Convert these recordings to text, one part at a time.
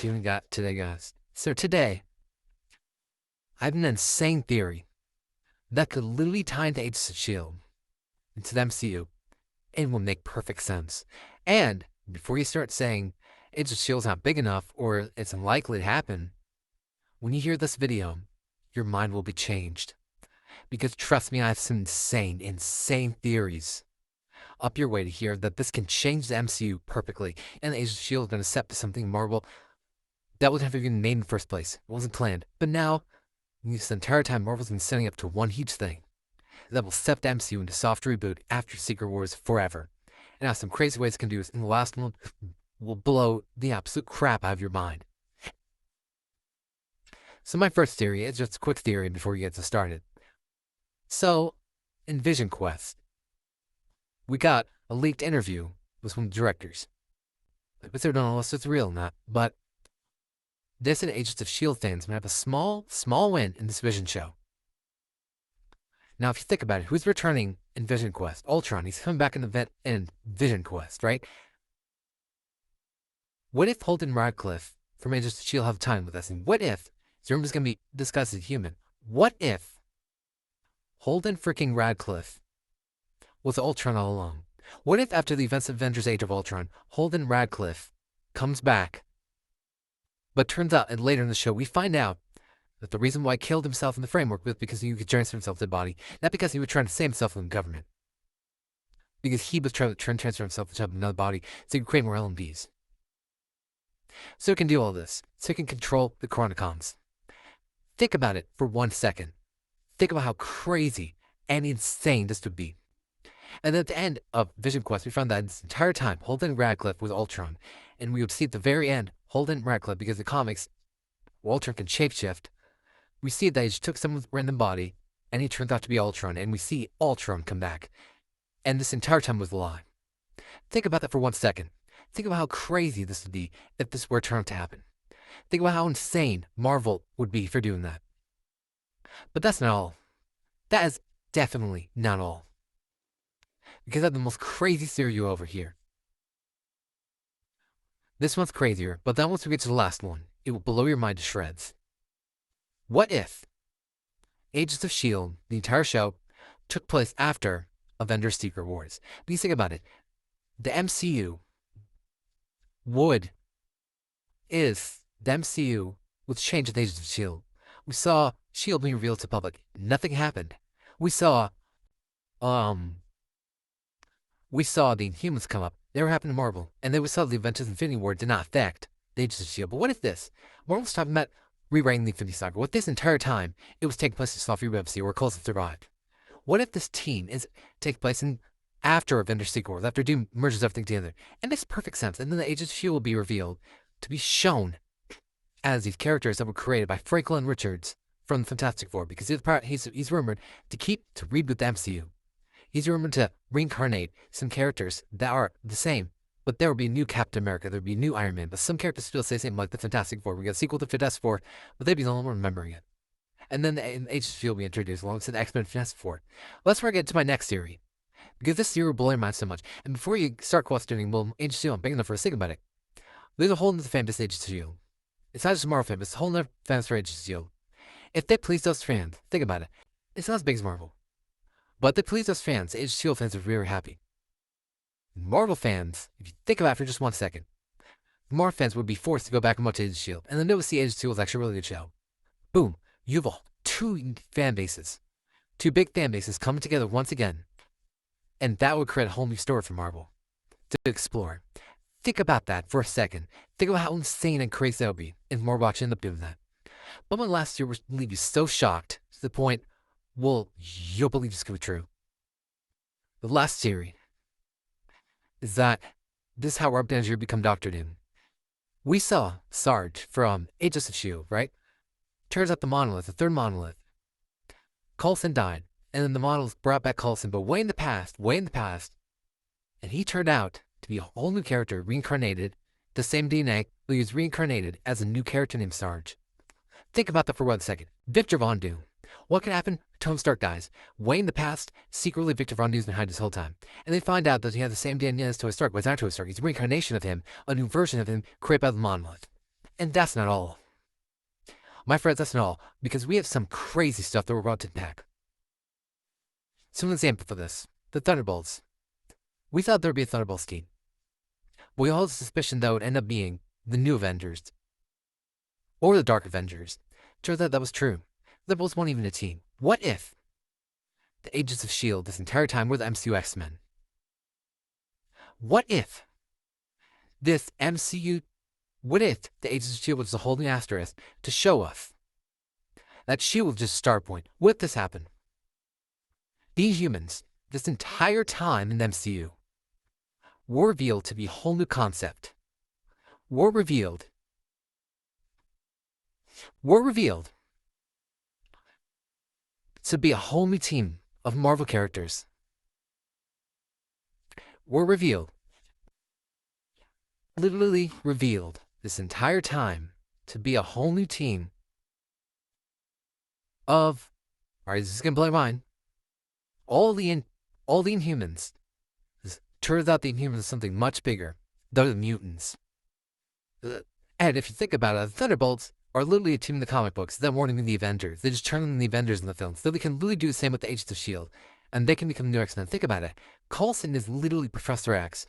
what you got today, guys. So today, I have an insane theory that could literally tie into Agents of S.H.I.E.L.D. into the MCU and will make perfect sense. And before you start saying Agents of S.H.I.E.L.D.'s not big enough or it's unlikely to happen, when you hear this video, your mind will be changed. Because trust me, I have some insane theories up your way to hear that this can change the MCU perfectly, and Agents of S.H.I.E.L.D. is going to step to something Marvel that wasn't have even made in the first place. It wasn't planned. But now, this entire time, Marvel's been setting up to one huge thing that will step the MCU into soft reboot after Secret Wars forever. And now some crazy ways it can do this, and the last one will blow the absolute crap out of your mind. So my first theory is just a quick theory before we get started. So, in Vision Quest, we got a leaked interview with one of the directors. But they don't know if it's real or not, but this and Agents of S.H.I.E.L.D. fans might have a small win in this Vision show. Now, if you think about it, who's returning in Vision Quest? Ultron. He's coming back in Vision Quest, right? What if Holden Radcliffe from Agents of S.H.I.E.L.D. have time with us? And what if Zerm is going to be discussed as human? What if Holden freaking Radcliffe was Ultron all along? What if after the events of Avengers Age of Ultron, Holden Radcliffe comes back, but turns out, and later in the show, we find out that the reason why he killed himself in the framework was because he could transfer himself to the body, not because he was trying to save himself from the government. Because he was trying to transfer himself to another body so he could create more LMBs. So he can do all this. So he can control the Chronicons. Think about it for 1 second. Think about how crazy and insane this would be. And at the end of Vision Quest, we found that this entire time, Holden Radcliffe was Ultron. And we would see at the very end, Holden Radcliffe, because the comics, Ultron can shapeshift. We see that he just took someone's random body, and he turned out to be Ultron, and we see Ultron come back. And this entire time was a lie. Think about that for 1 second. Think about how crazy this would be if this were turned to happen. Think about how insane Marvel would be for doing that. But that's not all. That is definitely not all. Because I have the most crazy theory over here. This one's crazier, but then once we get to the last one, it will blow your mind to shreds. What if Agents of S.H.I.E.L.D., the entire show, took place after Avengers Secret Wars? Because think about it. The MCU would change with Agents of S.H.I.E.L.D. We saw S.H.I.E.L.D. being revealed to the public. Nothing happened. We saw the Inhumans come up. They were happening to Marvel. And then we saw the Avengers Infinity War did not affect the Agents of S.H.I.E.L.D. But what if this? Marvel's talking about rewriting the Infinity Saga. What this entire time, it was taking place in soft reboot MCU where Coulson survived. What if this team takes place after Avengers Secret Wars, after Doom merges everything together? And makes perfect sense. And then the Agents of S.H.I.E.L.D. will be revealed to be shown as these characters that were created by Franklin Richards from the Fantastic Four, because he's rumored to reboot the MCU. He's rumored to reincarnate some characters that are the same, but there will be a new Captain America, there will be a new Iron Man, but some characters still stay the same, like the Fantastic Four. We got a sequel to Fantastic Four, but they'd be the only one remembering it. And then the Agents of S.H.I.E.L.D. will be introduced alongside the X-Men Fantastic Four. Well, that's where I get to my next theory, because this theory will blow your mind so much. And before you start questioning, well, Agents of S.H.I.E.L.D., I'm big enough for a think about it. There's a whole other fan base Agents of S.H.I.E.L.D. It's not just a Marvel fan, it's a whole other fan base for Agents of S.H.I.E.L.D. If they please those fans, think about it. It's not as big as Marvel. But if they please those fans, Agents of S.H.I.E.L.D. fans are very happy. Marvel fans, if you think about it for just 1 second, Marvel fans would be forced to go back and watch Agents of S.H.I.E.L.D. And then they would see Agents of S.H.I.E.L.D. is actually a really good show. Boom. You have two big fan bases coming together once again. And that would create a whole new story for Marvel to explore. Think about that for a second. Think about how insane and crazy that would be if Marvel actually ended up doing that. But my last year would leave you so shocked to the point, well, you'll believe this could be true. The last theory is that this is how Robert Downey Jr. become Dr. Doom. We saw Sarge from Agents of S.H.I.E.L.D., right? Turns out the monolith, the third monolith, Coulson died, and then the monolith brought back Coulson, but way in the past, and he turned out to be a whole new character, reincarnated, the same DNA, but he was reincarnated as a new character named Sarge. Think about that for 1 second. Victor Von Doom. What could happen? Tony Stark dies. Way in the past, secretly Victor Von Doom's been hiding this whole time. And they find out that he has the same DNA as Tony Stark, but it's not Tony Stark. He's a reincarnation of him, a new version of him, created by the monolith. And that's not all. My friends, that's not all, because we have some crazy stuff that we're about to pack. So an example for this, the Thunderbolts. We thought there would be a Thunderbolts team. We all had a suspicion that would end up being the New Avengers. Or the Dark Avengers. Turns out that was true. The Thunderbolts weren't even a team. What if the Agents of S.H.I.E.L.D. this entire time were the MCU X-Men? What if this MCU... What if the Agents of S.H.I.E.L.D. was the holding asterisk to show us that S.H.I.E.L.D. was just a start point? What if this happened? These humans, this entire time in the MCU, were revealed to be a whole new concept. Were revealed to be a whole new team of Marvel characters. Were revealed, literally revealed this entire time to be a whole new team of, alright, this is gonna blow your mind, all the Inhumans. Turns out the Inhumans is something much bigger. They're the mutants. And if you think about it, the Thunderbolts are literally a team in the comic books that weren't even the Avengers. They just turn them the Avengers in the films. So they can literally do the same with the Agents of S.H.I.E.L.D. And they can become new X-Men. Think about it. Coulson is literally Professor X.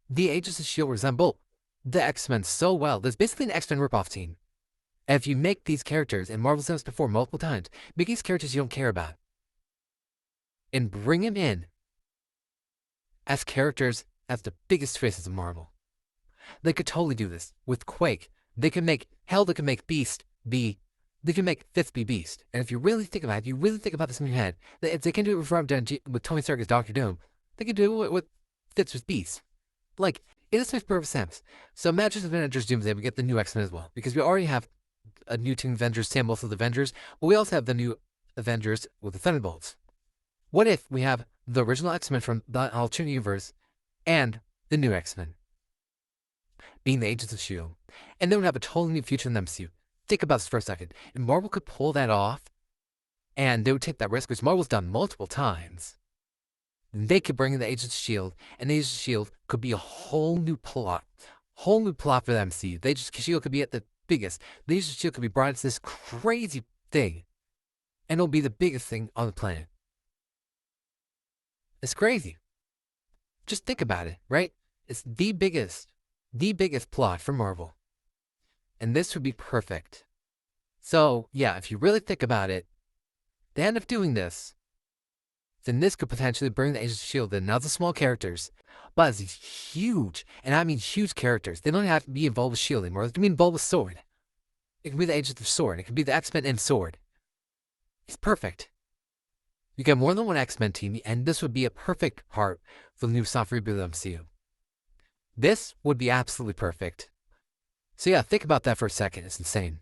The Agents of S.H.I.E.L.D. resemble the X-Men so well. There's basically an X-Men ripoff team. And if you make these characters, and Marvel's done this before multiple times, make these characters you don't care about, and bring them in as characters as the biggest faces of Marvel. They could totally do this with Quake. They can make Beast be, they can make Fifth be Beast. And if you really think about it, you really think about this in your head, if they can do it with Tony Stark as Doctor Doom, they can do it with Fifth as Beast. Like, it just makes perfect sense. So imagine if Avengers Doomsday, we get the new X-Men as well, because we already have a new team of Avengers, Sam Wilson of the Avengers, but we also have the new Avengers with the Thunderbolts. What if we have the original X-Men from the alternate universe and the new X-Men being the Agents of S.H.I.E.L.D. and then we'd have a totally new future in the MCU. Think about this for a second. And Marvel could pull that off, and they would take that risk, which Marvel's done multiple times. They could bring in the Agents of S.H.I.E.L.D., and the Agents of S.H.I.E.L.D. could be a whole new plot for the MCU. The Agents of S.H.I.E.L.D. could be at the biggest. The Agents of S.H.I.E.L.D. could be brought into this crazy thing, and it'll be the biggest thing on the planet. It's crazy. Just think about it, right? It's the biggest plot for Marvel. And this would be perfect. So, yeah, if you really think about it, they end up doing this, then this could potentially bring the Agents of S.H.I.E.L.D. in. Now, the small characters, but it's these huge, and I mean huge characters. They don't have to be involved with S.H.I.E.L.D. anymore. They can be involved with S.W.O.R.D. It can be the Agents of S.W.O.R.D. It can be the X-Men and S.W.O.R.D. It's perfect. You get more than one X-Men team, and this would be a perfect part for the new soft reboot of the MCU. This would be absolutely perfect. So yeah, think about that for a second. It's insane.